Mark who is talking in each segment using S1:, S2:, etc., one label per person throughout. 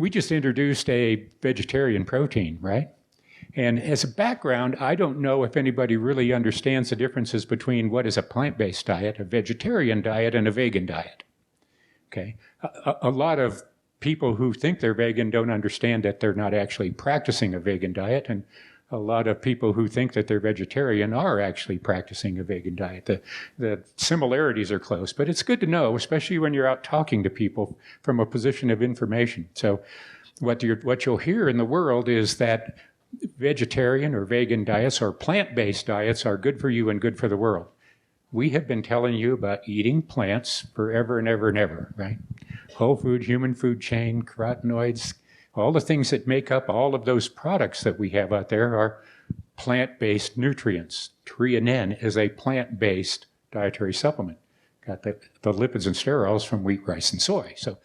S1: we just introduced a vegetarian protein, right? And as a background, I don't know if anybody really understands the differences between what is a plant-based diet, a vegetarian diet, and a vegan diet. Okay, a lot of people who think they're vegan don't understand that they're not actually practicing a vegan diet, and a lot of people who think that they're vegetarian are actually practicing a vegan diet. The similarities are close, but it's good to know, especially when you're out talking to people from a position of information. So what you'll hear in the world is that vegetarian or vegan diets or plant-based diets are good for you and good for the world. We have been telling you about eating plants forever and ever and ever, right? Whole food, human food chain, carotenoids, all the things that make up all of those products that we have out there are plant-based nutrients. Treonine is a plant-based dietary supplement. Got the lipids and sterols from wheat, rice, and soy. So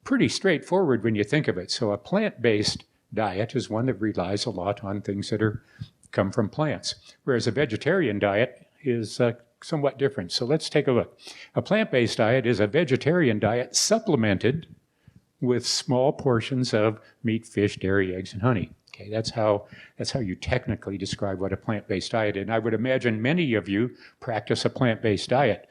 S1: pretty straightforward when you think of it. So a plant-based diet is one that relies a lot on things that come from plants, whereas a vegetarian diet is somewhat different. So let's take a look. A plant-based diet is a vegetarian diet supplemented with small portions of meat, fish, dairy, eggs, and honey. Okay, that's how you technically describe what a plant-based diet is. And I would imagine many of you practice a plant-based diet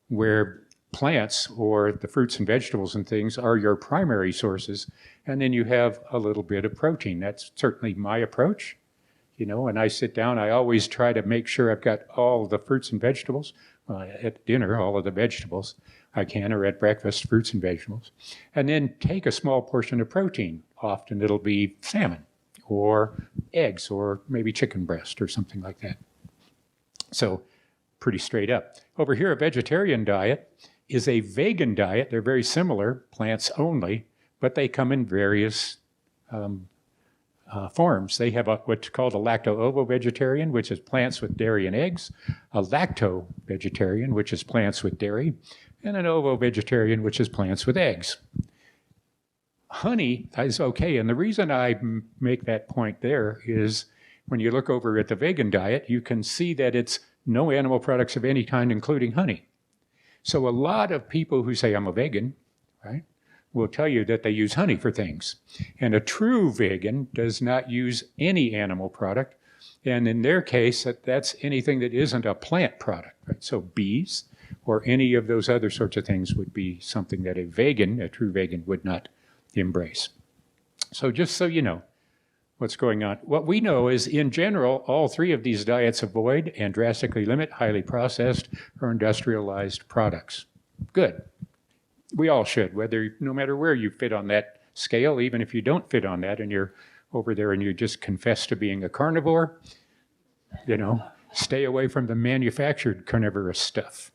S1: where plants or the fruits and vegetables and things are your primary sources, and then you have a little bit of protein. That's certainly my approach. You know, when I sit down, I always try to make sure I've got all the fruits and vegetables. At dinner, all of the vegetables I can, or at breakfast, fruits and vegetables. And then take a small portion of protein. Often it'll be salmon or eggs or maybe chicken breast or something like that. So pretty straight up. Over here, a vegetarian diet is a vegan diet. They're very similar, plants only, but they come in various forms. They have what's called a lacto-ovo-vegetarian, which is plants with dairy and eggs, a lacto-vegetarian, which is plants with dairy, and an ovo-vegetarian, which is plants with eggs. Honey is okay, and the reason I make that point there is when you look over at the vegan diet, you can see that it's no animal products of any kind, including honey. So a lot of people who say, I'm a vegan, right, will tell you that they use honey for things. And a true vegan does not use any animal product. And in their case, that's anything that isn't a plant product, right? So bees or any of those other sorts of things would be something that a true vegan, would not embrace. So just so you know what's going on. What we know is, in general, all three of these diets avoid and drastically limit highly processed or industrialized products. Good. We all should, no matter where you fit on that scale, even if you don't fit on that and you're over there and you just confess to being a carnivore, stay away from the manufactured carnivorous stuff.